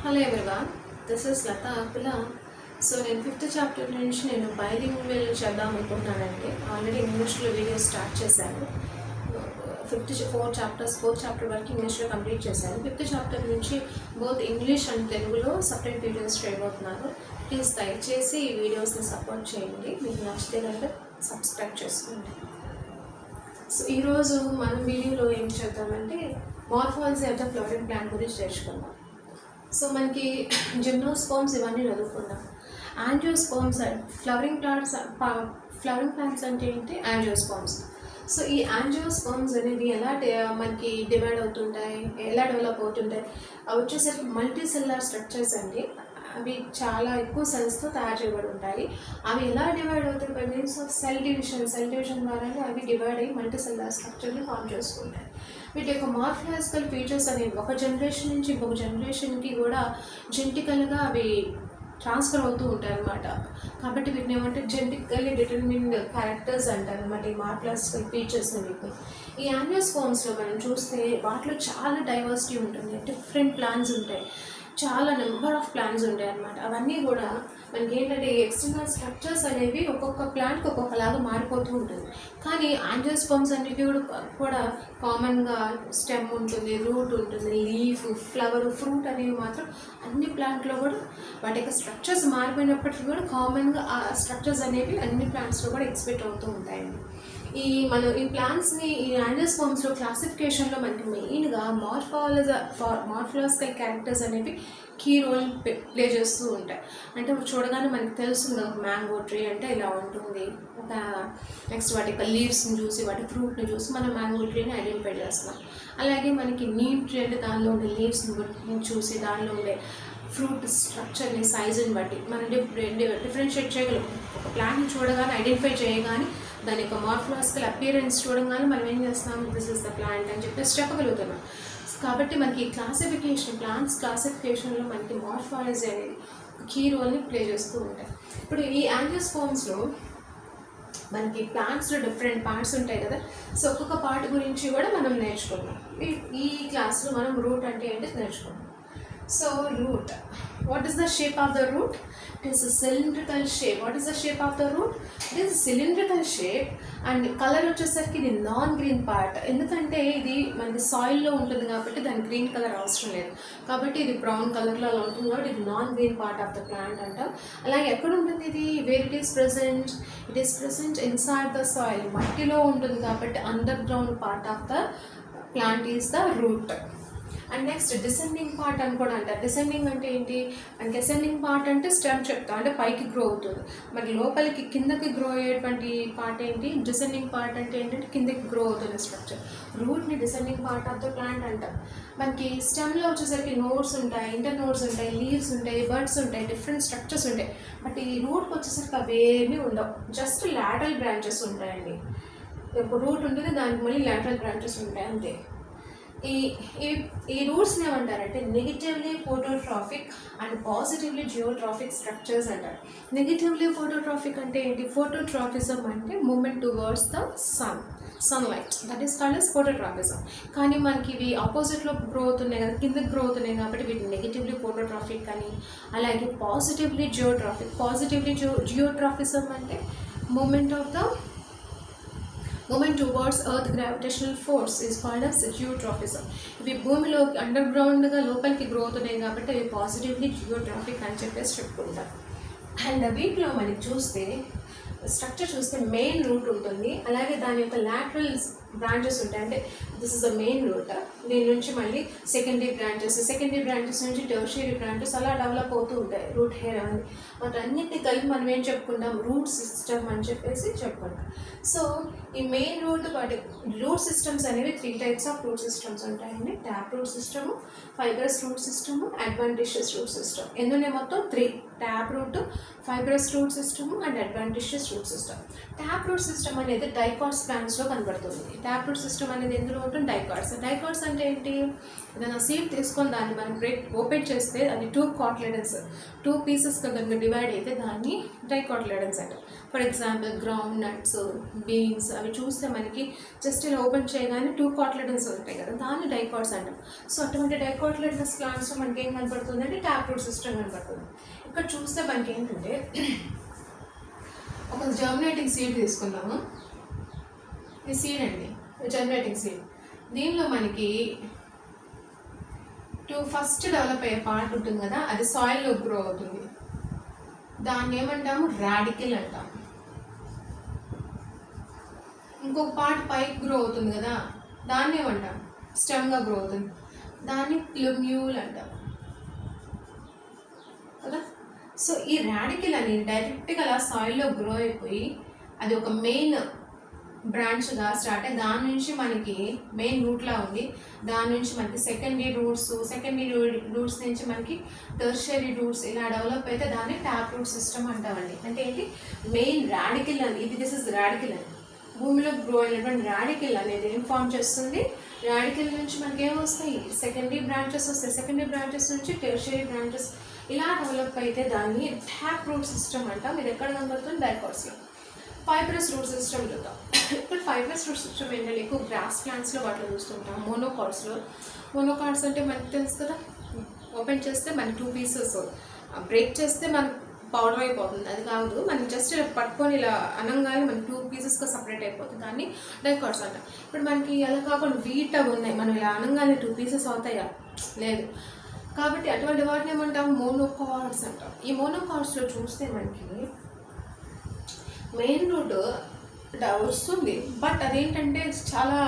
Hello everyone, this is Latha Akula. So నేను 5th chapter నుంచి నేను బైలింగ్వల్ చేద్దాం అనుకుంటున్నానండి. ఆల్రెడీ ఇంగ్లీష్లో వీడియో స్టార్ట్ చేశాను. 4 చాప్టర్ వరకు ఇంగ్లీష్లో కంప్లీట్ చేశాను. 5th చాప్టర్ నుంచి బోత్ ఇంగ్లీష్ అండ్ తెలుగులో సపరేట్ వీడియోస్ చేయబోతున్నాను. ప్లీజ్ దయచేసి ఈ వీడియోస్ని సపోర్ట్ చేయండి. మీకు నచ్చితే కనుక సబ్స్క్రైబ్ చేసుకోండి. సో ఈరోజు మనం వీడియోలో ఏం చేద్దామంటే morphology of the flowering plant గురించి నేర్చుకుందాం. సో మనకి జిమ్నోస్పోమ్స్ ఇవన్నీ చదువుకుందాం. యాంజియోస్పోమ్స్ ఫ్లవరింగ్ ప్లాంట్స్ అంటే ఏంటి? యాంజియోస్పోమ్స్. సో ఈ యాంజియోస్పోమ్స్ అనేవి ఎలా మనకి డివైడ్ అవుతుంటాయి, ఎలా డెవలప్ అవుతుంటాయి? అవి వచ్చేసరికి మల్టీ సెల్యులర్ స్ట్రక్చర్స్ అండి. అవి చాలా ఎక్కువ సెల్స్తో తయారు చేయబడి ఉంటాయి. అవి ఎలా డివైడ్ అవుతాయి? By means of cell division ద్వారానే అవి డివైడ్ అయ్యి మల్టీ సెల్యులర్ స్ట్రక్చర్ని ఫామ్ చేసుకుంటాయి. వీటి యొక్క మార్ఫలాజికల్ ఫీచర్స్ అనేవి ఒక జనరేషన్ నుంచి ఇంకొక జనరేషన్కి కూడా జెనెటికల్గా అవి ట్రాన్స్ఫర్ అవుతూ ఉంటాయి అన్నమాట. కాబట్టి వీటిని ఏమంటే జెనెటికల్లీ డిటర్మిన్డ్ క్యారెక్టర్స్ అంటారు అన్నమాట. ఈ మార్ఫలాజికల్ ఫీచర్స్ని వీటిని ఈ యాంజియోస్పోమ్స్లో మనం చూస్తే వాటిలో చాలా డైవర్సిటీ ఉంటుంది. డిఫరెంట్ ప్లాంట్స్ ఉంటాయి, చాలా నెంబర్ ఆఫ్ ప్లాంట్స్ ఉంటాయి అన్నమాట. అవన్నీ కూడా మనకి ఏంటంటే ఎక్స్టర్నల్ స్ట్రక్చర్స్ అనేవి ఒక్కొక్క ప్లాంట్కి ఒక్కొక్కలాగా మారిపోతూ ఉంటుంది. కానీ యాంజియోస్పోమ్స్ అనేవి కూడా కామన్గా స్టెమ్ ఉంటుంది, రూట్ ఉంటుంది, లీఫ్, ఫ్లవర్, ఫ్రూట్ అనేవి మాత్రం అన్ని ప్లాంట్లో కూడా వాటి యొక్క స్ట్రక్చర్స్ మారిపోయినప్పటికీ కూడా కామన్గా ఆ స్ట్రక్చర్స్ అనేవి అన్ని ప్లాంట్స్లో కూడా ఎక్స్పెక్ట్ అవుతూ ఉంటాయండి. ఈ ప్లాంట్స్ని ఈ యాంజియోస్పోమ్స్లో క్లాసిఫికేషన్లో మనకి మెయిన్గా మార్ఫలాజికల్ క్యారెక్టర్స్ అనేవి కీ రోల్ ప్లే చేస్తూ ఉంటాయి. అంటే చూడగానే మనకి తెలుస్తుంది కదా, మ్యాంగో ట్రీ అంటే ఇలా ఉంటుంది. నెక్స్ట్ వాటి యొక్క లీవ్స్ని చూసి, వాటి ఫ్రూట్ని చూసి మనం మ్యాంగో ట్రీని ఐడెంటిఫై చేస్తున్నాం. అలాగే మనకి నీమ్ ట్రీ అంటే దానిలో ఉండే లీవ్స్ని చూసి దానిలో ఉండే ఫ్రూట్ స్ట్రక్చర్ని, సైజుని బట్టి మనం డిఫరెన్షియేట్ చేయగలం. ఒక ప్లాంట్ని చూడగానే ఐడెంటిఫై చేయగానే దాని యొక్క మార్ఫలాజికల్ అపియరెన్స్ చూడగానే మనం ఏం చేస్తాం, దిస్ ఇస్ ద ప్లాంట్ అని చెప్పేసి చెప్పగలుగుతున్నాం. కాబట్టి మనకి ప్లాంట్స్ క్లాసిఫికేషన్లో మనకి మార్ఫాలజీ అనేది కీ రోల్ని ప్లే చేస్తూ ఉంటాయి. ఇప్పుడు ఈ యాంజియోస్పోమ్స్లో మనకి ప్లాంట్స్లో డిఫరెంట్ పార్ట్స్ ఉంటాయి కదా. సో ఒక్కొక్క పార్ట్ గురించి కూడా మనం నేర్చుకున్నాం. ఈ క్లాస్లో మనం రూట్ అంటే ఏంటి నేర్చుకున్నాం. So root, what is the shape of the root? It is a cylindrical shape. What is the shape of the root? It is a cylindrical shape and color వచ్చేసరికి ఇది నాన్ గ్రీన్ పార్ట్. ఎందుకంటే ఇది మనకి సాయిల్లో ఉంటుంది కాబట్టి దాని green colour అవసరం లేదు. కాబట్టి ఇది బ్రౌన్ కలర్లో అలా ఉంటుంది కాబట్టి ఇది non green part of the plant అంటాం. అలాగే ఎక్కడ ఉంటుంది ఇది? Where it is present inside the soil. మట్టిలో ఉంటుంది కాబట్టి under ground part of the plant is the root. And next descending part అని కూడా అంటారు. డిసెండింగ్ అంటే ఏంటి? మనకి అసెండింగ్ పార్ట్ అంటే స్టెమ్ చెప్తాం, అంటే పైకి గ్రో అవుతుంది. మరి లోపలికి కిందకి గ్రో అయ్యేటువంటి పార్ట్ ఏంటి? డిసెండింగ్ పార్ట్ అంటే ఏంటంటే కిందకి గ్రో అవుతుంది స్ట్రక్చర్. రూట్ని descending part of the plant అంటారు. మనకి స్టెమ్లో వచ్చేసరికి నోడ్స్ ఉంటాయి, ఇంటర్ నోడ్స్ ఉంటాయి, లీవ్స్ ఉంటాయి, బర్డ్స్ ఉంటాయి, డిఫరెంట్ స్ట్రక్చర్స్ ఉంటాయి. బట్ ఈ రూట్కి వచ్చేసరికి అవేమీ ఉండవు, జస్ట్ లాటరల్ బ్రాంచెస్ ఉంటాయండి. రూట్ ఉంటుంది, దానికి మళ్ళీ లాటరల్ బ్రాంచెస్ ఉంటాయి అంతే. ఈ రూట్స్ని ఏమంటారంటే negatively phototropic and positively geotropic structures అంటారు. నెగిటివ్లీ ఫోటోట్రాఫిక్ అంటే ఏంటి? ఫోటోట్రాఫిజం అంటే మూమెంట్ టువర్డ్స్ ద సన్లైట్, that is called as phototropism. కానీ మనకి ఇవి ఆపోజిట్లో గ్రో అవుతున్నాయి కదా, కిందకి గ్రో అవుతున్నాయి కాబట్టి వీటి నెగిటివ్లీ ఫోటోట్రాఫిక్ అని. అలాగే పాజిటివ్లీ జియోట్రాఫిజం అంటే movement towards earth gravitational force is called as geotropism. ఇవి భూమిలో అండర్ గ్రౌండ్గా లోపలికి గ్రో అవుతున్నాయి కాబట్టి అవి పాజిటివ్లీ జియోట్రాఫిక్ అని చెప్పేసి చెప్పుకుంటారు. అండ్ వీటిలో మనకి స్ట్రక్చర్ చూస్తే మెయిన్ రూట్ ఉంటుంది, అలాగే దాని యొక్క లాటరల్ బ్రాంచెస్ ఉంటాయి. అంటే this is the main root, దీని నుంచి మళ్ళీ సెకండరీ బ్రాంచెస్ నుంచి టెర్షియరీ బ్రాంచెస్ అలా డెవలప్ అవుతూ ఉంటాయి. రూట్ హెయిర్ అని వాటన్నిటిని కలిపి మనం ఏం చెప్పుకుంటాం? రూట్ సిస్టమ్ అని చెప్పేసి చెప్పుకుంటాం. సో ఈ మెయిన్ రూట్ సిస్టమ్స్ అనేవి 3 types ఆఫ్ రూట్ సిస్టమ్స్ ఉంటాయండి. Tap root system, fibrous root system, adventitious root system. ఎందులో మొత్తం 3: tap root, fibrous root system and adventitious root system. Tap root system అనేది dicots ప్లాంట్స్లో కనబడుతుంది. ట్యాప్ రూట్ సిస్టమ్ అనేది ఎందులో ఉంటుంది? డైకాట్స్. డైకాట్స్ అంటే ఏంటి? ఏదైనా సీడ్ తీసుకొని దాన్ని మనం ఓపెన్ చేస్తే అది 2 కాట్లెడన్స్ 2 పీసెస్గా కనుక డివైడ్ అయితే దాన్ని డైకాట్లెడన్స్ అంటారు. For example ground nuts, beans అవి చూస్తే మనకి జస్ట్ ఇలా ఓపెన్ చేయగానే 2 కాట్లెడన్స్ ఉంటాయి కదా, దాన్ని డైకాట్స్ అంటాం. సో అటువంటి డైకాట్లెడన్స్ ప్లాంట్స్లో మనకి ఏం కనపడుతుంది అంటే ట్యాప్ రూట్ సిస్టమ్ కనపడుతుంది. ఇక్కడ చూస్తే మనకి ఏంటంటే ఒక జర్మినేటింగ్ సీడ్ తీసుకుందాము. ఈ సీడ్ అండి, జర్మినేటింగ్ సీడ్. దీనిలో మనకి ఫస్ట్ డెవలప్ అయ్యే పార్ట్ ఉంటుంది కదా, అది సాయిల్లో గ్రో అవుతుంది. దాన్ని ఏమంటాము? రాడికల్ అంటాము. ఇంకొక పార్ట్ పైకి గ్రో అవుతుంది కదా, దాన్ని ఏమంటాం? స్టెమ్గా గ్రో అవుతుంది, దాన్ని ప్లూమ్యూల్ అంటాం కదా. సో ఈ రాడికల్ అనేది డైరెక్ట్గా అలా సాయిల్లో గ్రో అయిపోయి అది ఒక మెయిన్ బ్రాంచ్గా స్టార్ట్ అయ్యి దాని నుంచి మనకి మెయిన్ రూట్లా ఉంది. దాని నుంచి మనకి సెకండరీ రూట్స్ నుంచి మనకి టెర్షరీ రూట్స్ ఇలా డెవలప్ అయితే దాన్ని ట్యాప్ రూట్ సిస్టమ్ అంటామండి. అంటే ఏంటి? మెయిన్ రాడికల్ అని, ఇది దిస్ ఇస్ రాడికల్ అని, భూమిలో గ్రో అయినటువంటి రాడికల్ అనేది ఏం ఫామ్ చేస్తుంది? రాడికల్ నుంచి మనకి ఏమొస్తాయి? సెకండరీ బ్రాంచెస్ వస్తాయి. సెకండరీ బ్రాంచెస్ నుంచి టెర్షరీ బ్రాంచెస్ ఇలా డెవలప్ అయితే దాన్ని ట్యాప్ రూట్ సిస్టమ్ అంటాం. ఇది ఎక్కడ కనబడుతుంది? డైకాట్స్లో. ఫైబ్రస్ రూట్ సిస్టమ్ చూద్దాం. ఇక్కడ ఫైబ్రస్ రూట్ సిస్టమ్ ఏంటంటే ఎక్కువ గ్రాస్ ప్లాంట్స్లో వాటిలో చూస్తుంటాం. మోనోకాట్స్ అంటే మనకి తెలుసు కదా, ఓపెన్ చేస్తే మనకి 2 పీసెస్, బ్రేక్ చేస్తే మనకి పౌడర్ అయిపోతుంది. అది కాదు, మనకి జస్ట్ ఇలా పట్టుకొని ఇలా అనంగానే మనకి 2 పీసెస్గా సపరేట్ అయిపోతుంది. దాన్ని డైకాట్స్ అంటాం. ఇప్పుడు మనకి అలా కాకుండా వీట్ అవి ఉన్నాయి, మనం ఇలా అనంగానే 2 పీసెస్ అవుతాయా? లేదు. కాబట్టి అటువంటి వాటిని ఏమంటాం? మోనోకాట్స్ అంటాం. ఈ మోనోకాట్స్లో చూస్తే మనకి మెయిన్ రూట్ వస్తుంది, బట్ అదేంటంటే చాలా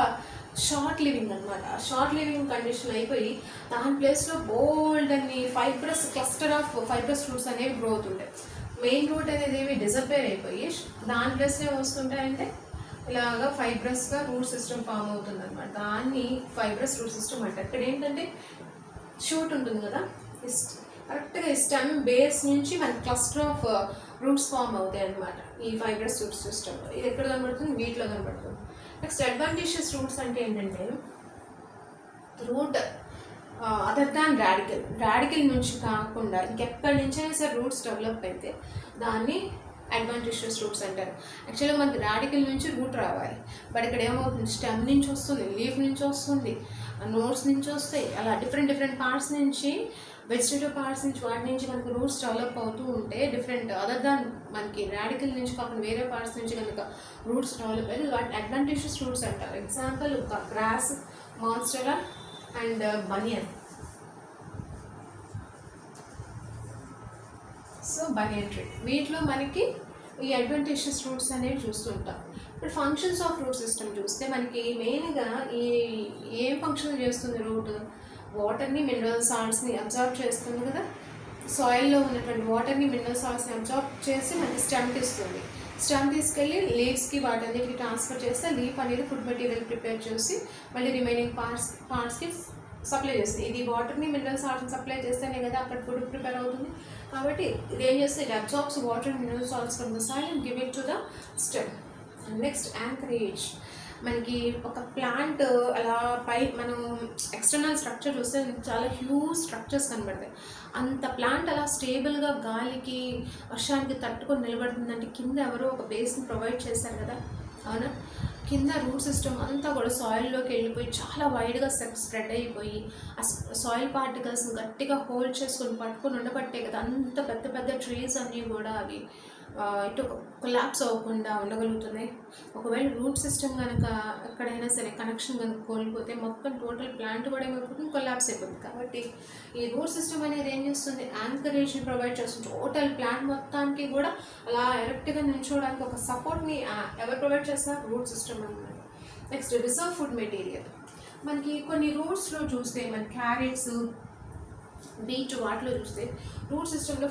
షార్ట్ లివింగ్ అనమాట. షార్ట్ లివింగ్ కండిషన్ అయిపోయి దాని ప్లేస్లో బోల్డ్ అని క్లస్టర్ ఆఫ్ ఫైబ్రస్ రూట్స్ అనేవి గ్రో అవుతుంటాయి. మెయిన్ రూట్ అనేది ఏమి డిసపేర్ అయిపోయి దాని ప్లేస్లో వస్తుంటాయంటే ఇలాగా ఫైబ్రస్గా రూట్ సిస్టమ్ ఫామ్ అవుతుంది అనమాట. దాన్ని ఫైబ్రస్ రూట్ సిస్టమ్ అంటారు. ఇక్కడ ఏంటంటే షూట్ ఉంటుంది కదా, కరెక్ట్గా స్టెమ్ బేస్ నుంచి మనకి క్లస్టర్ ఆఫ్ రూట్స్ ఫామ్ అవుతాయి అనమాట ఈ ఫైబ్రస్ రూట్ సిస్టమ్లో. ఇది ఎక్కడ కనబడుతుంది? వీటిలో కనబడుతుంది. నెక్స్ట్ అడ్వాంటేజియస్ రూట్స్ అంటే ఏంటంటే రూట్ అదర్ దాన్ రాడికల్ నుంచి కాకుండా ఇంకెక్కడి నుంచైనా సరే రూట్స్ డెవలప్ అయితే దాన్ని అడ్వాంటేజియస్ రూట్స్ అంటారు. యాక్చువల్గా మనకి రాడికల్ నుంచి రూట్ రావాలి, బట్ ఇక్కడ ఏమవుతుంది? స్టెమ్ నుంచి వస్తుంది, లీఫ్ నుంచి వస్తుంది, నోట్స్ నుంచి వస్తాయి, అలా డిఫరెంట్ పార్ట్స్ నుంచి, వెజిటేటివ్ పార్ట్స్ నుంచి, వాటి నుంచి మనకు రూట్స్ డెవలప్ అవుతూ ఉంటే డిఫరెంట్ అదర్ దాన్ మనకి రాడికల్ నుంచి కాకుండా వేరే పార్ట్స్ నుంచి కనుక రూట్స్ డెవలప్ అయితే వాటి అడ్వాంటేజియస్ రూట్స్ అంటారు. Example grass, monstera and banyan. So banyan tree, వీటిలో మనకి ఈ అడ్వాంటేజియస్ రూట్స్ అనేవి చూస్తుంటాం. ఇప్పుడు ఫంక్షన్స్ ఆఫ్ రూట్ సిస్టమ్ చూస్తే మనకి మెయిన్గా ఏం ఫంక్షన్ చేస్తుంది రూట్? వాటర్ని, మినరల్ సాల్ట్స్ని అబ్జార్బ్ చేస్తుంది కదా. సాయిల్లో ఉన్నటువంటి వాటర్ని, మినరల్ సాల్ట్స్ని అబ్జార్బ్ చేసి మనకి స్టెమ్ ఇస్తుంది. స్టెమ్ తీసుకెళ్ళి లీవ్స్కి వాటన్నిటికి ట్రాన్స్ఫర్ చేస్తే లీఫ్ అనేది ఫుడ్ మెటీరియల్ ప్రిపేర్ చేసి మళ్ళీ రిమైనింగ్ పార్ట్స్కి సప్లై చేస్తుంది. ఇది వాటర్ని, మినరల్ సాల్ట్స్ని సప్లై చేస్తేనే కదా అక్కడ ఫుడ్ ప్రిపేర్ అవుతుంది. కాబట్టి ఇది ఏం చేస్తే it absorbs water and mineral salts from the soil and give it to the stem. Next anchorage. మనకి ఒక ప్లాంట్ అలా మనం ఎక్స్టర్నల్ స్ట్రక్చర్ చూస్తే చాలా హ్యూజ్ స్ట్రక్చర్స్ కనబడతాయి. అంత ప్లాంట్ అలా స్టేబుల్గా గాలికి, వర్షానికి తట్టుకొని నిలబడుతుందంటే కింద ఎవరో ఒక బేస్ని ప్రొవైడ్ చేశారు కదా, అవునా? కింద రూట్ సిస్టమ్ అంతా కూడా సాయిల్లోకి వెళ్ళిపోయి చాలా వైడ్గా స్ప్రెడ్ అయిపోయి ఆ సాయిల్ పార్టికల్స్ని గట్టిగా హోల్డ్ చేసుకొని పట్టుకొని ఉండబట్టే కదా అంత పెద్ద ట్రీస్ అన్నీ కూడా అవి ఇటు కొలాప్స్ అవ్వకుండా ఉండగలుగుతున్నాయి. ఒకవేళ రూట్ సిస్టమ్ కనుక ఎక్కడైనా సరే కనెక్షన్ కనుక కోల్పోతే మొత్తం టోటల్ ప్లాంట్ కూడా ఏమైపోతుంది? కొలాప్స్ అయిపోతుంది. కాబట్టి ఈ రూట్ సిస్టమ్ అనేది ఏం చేస్తుంది? యాంకరేజ్ని ప్రొవైడ్ చేస్తుంది. టోటల్ ప్లాంట్ మొత్తానికి కూడా అలా ఎరెక్ట్గా నిల్చోవడానికి ఒక సపోర్ట్ని ఎవరు ప్రొవైడ్ చేస్తున్నారు? రూట్ సిస్టమ్ అన్నమాట. Next reserve food material. మనకి కొన్ని రూట్స్లో చూస్తే మన క్యారెట్స్, బీట్ వాటిలో చూస్తే రూట్ సిస్టంలో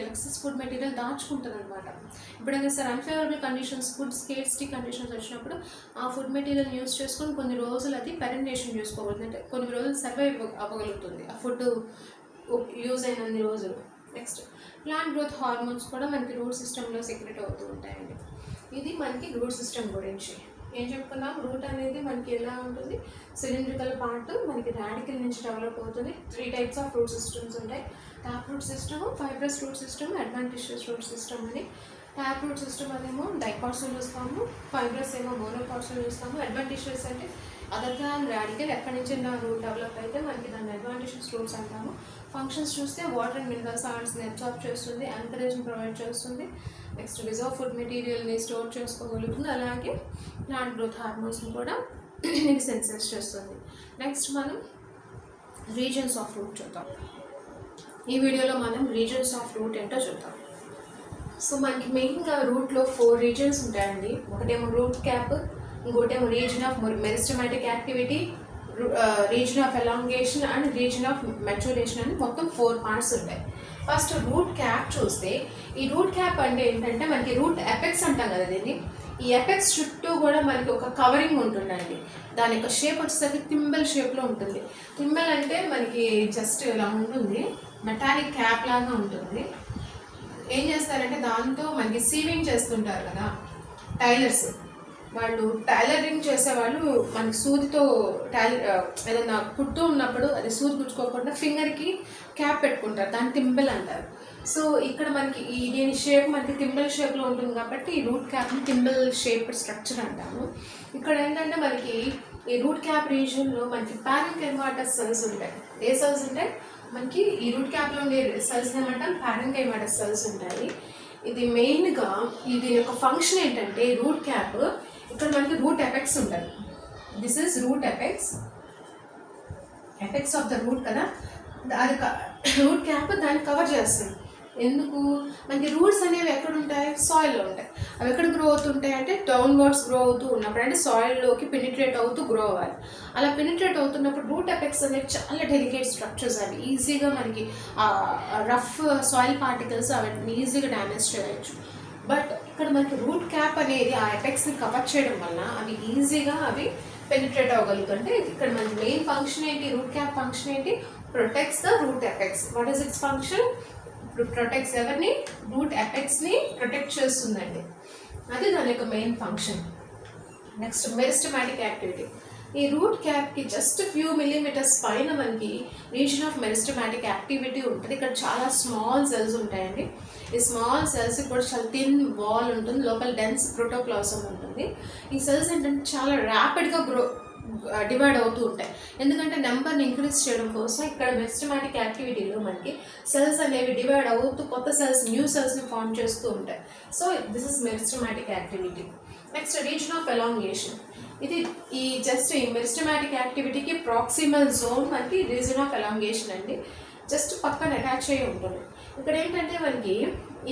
ఎక్సెస్ ఫుడ్ మెటీరియల్ దాచుకుంటుంది అనమాట. ఎప్పుడైనా సరే unfavourable conditions, food scarcity conditions వచ్చినప్పుడు ఆ ఫుడ్ మెటీరియల్ యూస్ చేసుకొని కొన్ని రోజులు అది పెరెంటేషన్ చేసుకోగలుగుతుంది. అంటే కొన్ని రోజులు సర్వైవ్ అవ్వగలుగుతుంది ఆ ఫుడ్ యూజ్ అయినన్ని రోజులు. నెక్స్ట్ ప్లాంట్ గ్రోత్ హార్మోన్స్ కూడా మనకి రూట్ సిస్టంలో సెక్రెట్ అవుతూ ఉంటాయండి. ఇది మనకి రూట్ సిస్టమ్ గురించి. ఏం చెప్పుకున్నాం, రూట్ అనేది మనకి ఎలా ఉంటుంది, సిలిండ్రికల్ పార్ట్ మనకి రాడికల్ నుంచి డెవలప్ అవుతుంది. 3 టైప్స్ ఆఫ్ రూట్ సిస్టమ్స్ ఉంటాయి. Tap root system, fibrous root system, adventitious root system అని. ట్యాప్ రూట్ సిస్టమ్ అదేమో డైకాట్స్లో చూస్తాము, ఫైబ్రస్ ఏమో మోనోకాట్స్లో చూస్తాము. అడ్వాంటిషియస్ అంటే అదర్ దాన్ రాడికల్, ఎక్కడి నుంచి నా రూట్ డెవలప్ అయితే మనకి దాన్ని అడ్వాంటిషియస్ రూట్స్ అంటాము. ఫంక్షన్స్ చూస్తే వాటర్ అండ్ మినరల్ సాల్ట్స్ని అబ్జార్బ్ చేస్తుంది, ఎంకరేజ్ని ప్రొవైడ్ చేస్తుంది. నెక్స్ట్ రిజర్వ్ ఫుడ్ మెటీరియల్ని స్టోర్ చేసుకోగలుగుతుంది. అలాగే ప్లాంట్ గ్రోత్ హార్మోన్స్ని కూడా సెన్సెస్ చేస్తుంది. నెక్స్ట్ మనం రీజన్స్ ఆఫ్ రూట్ చూద్దాం. ఈ వీడియోలో మనం రీజన్స్ ఆఫ్ రూట్ ఏంటో చూద్దాం. సో మనకి మెయిన్గా రూట్లో 4 రీజన్స్ ఉంటాయండి. ఒకటేమో రూట్ క్యాప్, ఇంకోటేమో reason of meristematic activity, reason of elongation and reason of maturation అని మొత్తం 4 పార్ట్స్ ఉంటాయి. ఫస్ట్ రూట్ క్యాప్ చూస్తే, ఈ రూట్ క్యాప్ అంటే ఏంటంటే మనకి రూట్ ఎపెక్స్ అంటాం కదా దీన్ని. ఈ ఎపెక్స్ చుట్టూ కూడా మనకి ఒక కవరింగ్ ఉంటుందండి. దాని యొక్క షేప్ వచ్చేసరికి థింబెల్ షేప్లో ఉంటుంది. థింబెల్ అంటే మనకి జస్ట్ ఇలా ఉంటుంది, మెటాలిక్ క్యాప్ లాగా ఉంటుంది. ఏం చేస్తారంటే దాంతో మనకి సీవింగ్ చేస్తుంటారు కదా టైలర్స్, వాళ్ళు టైలరింగ్ చేసేవాళ్ళు మనకి సూదితో ఏదైనా కుట్టు ఉన్నప్పుడు అది సూది గుచ్చుకోకుండా ఫింగర్కి క్యాప్ పెట్టుకుంటారు, దాన్ని థింబెల్ అంటారు. సో ఇక్కడ మనకి దీని షేప్ మనకి థింబెల్ షేప్లో ఉంటుంది కాబట్టి ఈ రూట్ క్యాప్ని థింబెల్ షేప్ స్ట్రక్చర్ అంటాము. ఇక్కడ ఏంటంటే మనకి ఈ రూట్ క్యాప్ రీజియన్లో మనకి పారెన్కైమాటస్ సెల్స్ ఉంటాయి. ఏ సెల్స్ ఉంటాయి మనకి ఈ రూట్ క్యాప్లో ఉండే సెల్స్ ఏమంటాం, పారెన్కైమాటస్ సెల్స్ ఉంటాయి. ఇది మెయిన్గా దీని యొక్క ఫంక్షన్ ఏంటంటే రూట్ క్యాప్, ఇక్కడ మనకి రూట్ ఎపెక్స్ ఉంటుంది. This is root apex, apex of the route కదా, అది రూట్ క్యాప్ దాన్ని కవర్ చేస్తుంది. ఎందుకు, మనకి రూట్స్ అనేవి ఎక్కడ ఉంటాయి, సాయిల్లో ఉంటాయి. అవి ఎక్కడ గ్రో అవుతుంటాయి అంటే డౌన్వర్డ్స్ గ్రో అవుతూ ఉన్నప్పుడు, అంటే సాయిల్లోకి పెనిట్రేట్ అవుతూ గ్రో అవ్వాలి. అలా పెనిట్రేట్ అవుతున్నప్పుడు రూట్ ఎపెక్స్ అనేవి చాలా డెలికేట్ స్ట్రక్చర్స్. అవి ఈజీగా మనకి రఫ్ సాయిల్ పార్టికల్స్ అవన్నీ ఈజీగా డ్యామేజ్ చేయవచ్చు. బట్ ఇక్కడ మనకి రూట్ క్యాప్ అనేది ఆ ఎపెక్స్ని కవర్ చేయడం వల్ల అవి ఈజీగా అవి పెనిట్రేట్ అవ్వగలుగుతాయి. అంటే ఇక్కడ మనకి మెయిన్ ఫంక్షన్ ఏంటి, రూట్ క్యాప్ ఫంక్షన్ ఏంటి, protects the route apex. What is it's function, protects ఎవరిని, రూట్ ఎపెక్స్ని ప్రొటెక్ట్ చేస్తుందండి. అది దాని యొక్క main function. Next meristematic activity. ఈ రూట్ క్యాప్కి జస్ట్ ఫ్యూ మిల్లీమీటర్స్ పైన మనకి రీజన్ ఆఫ్ మెరిస్టమాటిక్ యాక్టివిటీ ఉంటుంది. ఇక్కడ చాలా స్మాల్ సెల్స్ ఉంటాయండి. ఈ స్మాల్ సెల్స్ కూడా చాలా థిన్ వాల్ ఉంటుంది, లోపల డెన్స్ ప్రోటోప్లాజం ఉంటుంది. ఈ సెల్స్ ఏంటంటే చాలా ర్యాపిడ్గా డివైడ్ అవుతూ ఉంటాయి. ఎందుకంటే నెంబర్ని ఇంక్రీజ్ చేయడం కోసం ఇక్కడ మెరిస్టమాటిక్ యాక్టివిటీలో మనకి సెల్స్ అనేవి డివైడ్ అవుతూ కొత్త సెల్స్, న్యూ సెల్స్ని ఫామ్ చేస్తూ ఉంటాయి. So this is meristematic activity. Next region of elongation. ఇది ఈ మెరిస్టమాటిక్ యాక్టివిటీకి ప్రాక్సిమల్ జోన్ మనకి రీజన్ ఆఫ్ ఎలాంగేషన్ అండి. జస్ట్ పక్కన అటాచ్ అయ్యి ఉంటుంది. ఇక్కడ ఏంటంటే మనకి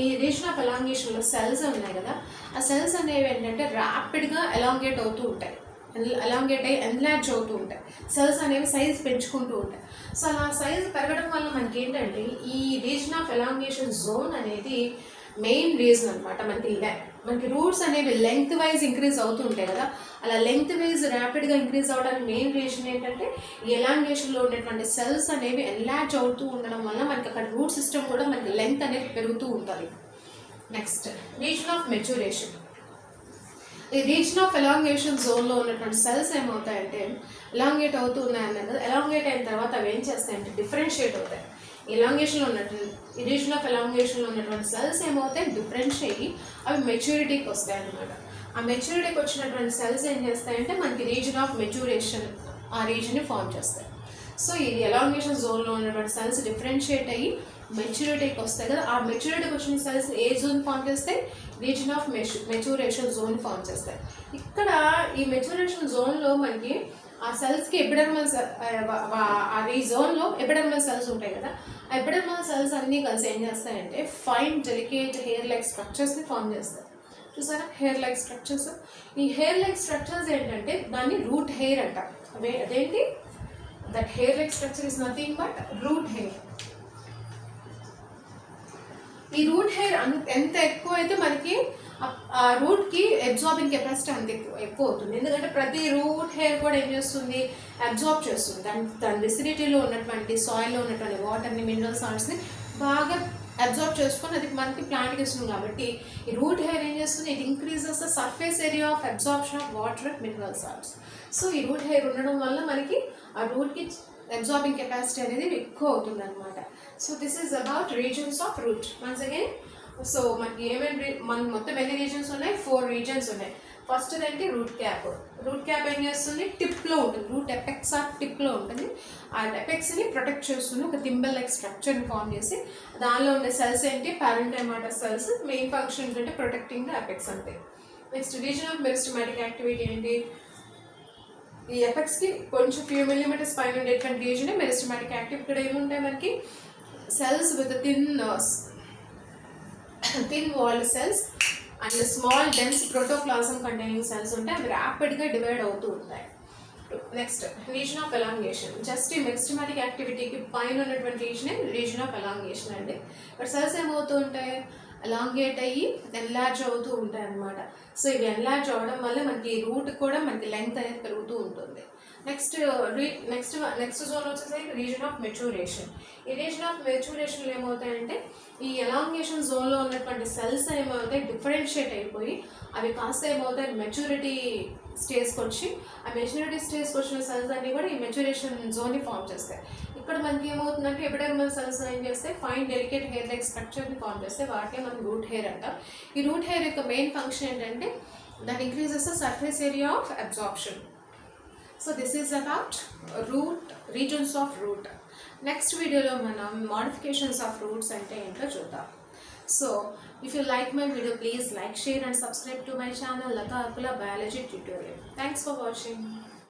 ఈ రీజన్ ఆఫ్ ఎలాంగేషన్లో సెల్స్ ఉన్నాయి కదా, ఆ సెల్స్ అనేవి ఏంటంటే ర్యాపిడ్గా ఎలాంగేట్ అవుతూ ఉంటాయి, ఎలాంగేట్ అయ్యి ఎన్లార్జ్ అవుతూ ఉంటాయి. సెల్స్ అనేవి సైజ్ పెంచుకుంటూ ఉంటాయి. సో అలా సైజ్ పెరగడం వల్ల మనకి ఏంటంటే ఈ రీజన్ ఆఫ్ ఎలాంగేషన్ జోన్ అనేది మెయిన్ రీజన్ అనమాట. మనకి రూట్స్ అనేవి లెంగ్త్ వైజ్ ఇంక్రీజ్ అవుతూ ఉంటాయి కదా, అలా లెంగ్త్ వైజ్ ర్యాపిడ్గా ఇంక్రీజ్ అవ్వడానికి మెయిన్ రీజన్ ఏంటంటే ఈ ఎలాంగేషన్లో ఉన్నటువంటి సెల్స్ అనేవి ఎన్లార్జ్ అవుతూ ఉండడం వల్ల మనకి అక్కడ రూట్ సిస్టమ్ కూడా మనకి లెంగ్త్ అనేది పెరుగుతూ ఉంటుంది. Next region of maturation. ఈ రీజన్ ఆఫ్ ఎలాంగేషన్ జోన్లో ఉన్నటువంటి సెల్స్ ఏమవుతాయంటే ఎలాంగేట్ అవుతూ ఉన్నాయన్నారు కదా, ఎలాంగేట్ అయిన తర్వాత అవి ఏం చేస్తాయంటే డిఫరెన్షియేట్ అవుతాయి. ఎలాంగేషన్లో ఉన్నటువంటి ఈ రీజన్ ఆఫ్ ఎలాంగేషన్లో ఉన్నటువంటి సెల్స్ ఏమవుతాయి, డిఫరెన్షియేట్ అయ్యి అవి మెచ్యూరిటీకి వస్తాయి అన్నమాట. ఆ మెచ్యూరిటీకి వచ్చినటువంటి సెల్స్ ఏం చేస్తాయంటే మనకి రీజన్ ఆఫ్ మెచ్యూరేషన్ ఆ రీజన్ని ఫామ్ చేస్తాయి. సో ఈ ఎలాంగేషన్ జోన్లో ఉన్నటువంటి సెల్స్ డిఫరెన్షియేట్ అయ్యి మెచ్యూరిటీకి వస్తాయి కదా, ఆ మెచ్యూరిటీకి వచ్చిన సెల్స్ ఏ జోన్ ఫామ్ చేస్తాయి, region of maturation zone form చేస్తాయి. ఇక్కడ ఈ మెచ్యూరేషన్ జోన్లో మనకి ఆ సెల్స్కి ఎపిడర్మల్ ఈ జోన్లో ఎపిడర్మల్ సెల్స్ ఉంటాయి కదా, ఆ ఎపిడర్మల్ సెల్స్ అన్నీ కలిసి ఏం చేస్తాయంటే ఫైన్ డెలికేట్ హెయిర్ లైక్ స్ట్రక్చర్స్ని ఫామ్ చేస్తాయి. చూసారా హెయిర్ లైక్ స్ట్రక్చర్స్. ఈ హెయిర్ లైక్ స్ట్రక్చర్స్ ఏంటంటే దాన్ని రూట్ హెయిర్ అంటారు. అదేంటి, that hair like structure is nothing but root hair. ఈ రూట్ హెయిర్ ఎంత ఎక్కువ అయితే మనకి ఆ రూట్కి అబ్జార్బింగ్ కెపాసిటీ అంత ఎక్కువ అవుతుంది. ఎందుకంటే ప్రతి రూట్ హెయిర్ కూడా ఏం చేస్తుంది, అబ్జార్బ్ చేస్తుంది. దాని విసినిటీలో ఉన్నటువంటి సాయిల్లో ఉన్నటువంటి వాటర్ని, మినరల్ సాల్ట్స్ని బాగా అబ్జార్బ్ చేసుకొని అది మనకి ప్లాంట్కి ఇస్తుంది కాబట్టి ఈ రూట్ హెయిర్ ఏం చేస్తుంది, it increases the surface area of absorption of water and mineral salts. So ఈ రూట్ హెయిర్ ఉండడం వల్ల మనకి ఆ రూట్కి అబ్జార్బింగ్ కెపాసిటీ అనేది ఎక్కువ అవుతుంది అనమాట. So this is about reasons of route. Once again, so మనకి మనకి మొత్తం ఎన్ని రీజన్స్ ఉన్నాయి, 4 రీజన్స్ ఉన్నాయి. ఫస్ట్ ఏంటి, రూట్ క్యాప్. రూట్ క్యాప్ ఏం చేస్తుంది, టిప్లో ఉంటుంది, రూట్ ఎపెక్స్ ఆఫ్ టిప్లో ఉంటుంది. ఆ ఎపెక్స్ని ప్రొటెక్ట్ చేస్తుంది, ఒక థింబల్ లైక్ స్ట్రక్చర్ని ఫామ్ చేసి. దానిలో ఉండే సెల్స్ ఏంటి, పారెంకైమాటా సెల్స్. మెయిన్ ఫంక్షన్ ఏంటంటే ప్రొటెక్టింగ్ ద ఎపెక్స్ అంతే. Next region of meristematic activity ఏంటి, ఈ ఎపెక్స్కి కొంచెం ఫ్యూ మిల్లీమీటర్స్ పైన ఉండేటువంటి రీజనే మెరిస్టమాటిక్ యాక్టివ్. ఇక్కడ ఏముంటాయి మనకి, cells with thin walled cells and small dense protoplasm containing cells ఉంటాయి, అవి ర్యాపిడ్గా డివైడ్ అవుతూ ఉంటాయి. Next region of elongation. Just ఈ మెరిస్టమాటిక్ యాక్టివిటీకి పైన ఉన్నటువంటి రీజన్ ఆఫ్ ఎలాంగేషన్ అండి. బట్ సెల్స్ ఏమవుతూ ఉంటాయి, ఎలాంగేట్ అయ్యి ఎన్లార్జ్ అవుతూ ఉంటాయి అన్నమాట. సో ఇవి ఎన్లార్జ్ అవడం వల్ల మనకి రూట్ కూడా మనకి లెంగ్త్ అనేది పెరుగుతూ ఉంటుంది. నెక్స్ట్ జోన్ వచ్చేసరికి రీజన్ ఆఫ్ మెచ్యూరేషన్. ఈ రీజన్ ఆఫ్ మెచ్యూరేషన్లో ఏమవుతాయంటే, ఈ ఎలాంగేషన్ జోన్లో ఉన్నటువంటి సెల్స్ ఏమవుతాయి, డిఫరెన్షియేట్ అయిపోయి అవి కాస్త ఏమవుతాయి, మెచ్యూరిటీ స్టేజ్కి వచ్చి, ఆ మెచ్యూరిటీ స్టేజ్కి వచ్చిన సెల్స్ అన్నీ కూడా ఈ మెచ్యూరేషన్ జోన్ని ఫామ్ చేస్తాయి. ఇక్కడ మనకి ఏమవుతుందంటే, ఎపిడర్మల్ సెల్స్ ఏం చేస్తాయి, ఫైన్ డెలికేట్ హెయిర్ లైక్ స్ట్రక్చర్ని ఫామ్ చేస్తాయి, వాటిని మనం రూట్ హెయిర్ అంటాం. ఈ రూట్ హెయిర్ యొక్క మెయిన్ ఫంక్షన్ ఏంటంటే, that increases the surface area of absorption. So this is about reasons of root. Next వీడియోలో మనం మోడిఫికేషన్స్ ఆఫ్ రూట్స్ అంటే ఏంటో చూద్దాం. So if you like my video, please like, share and subscribe to my channel Latha Arkula Biology Tutorial. Thanks for watching.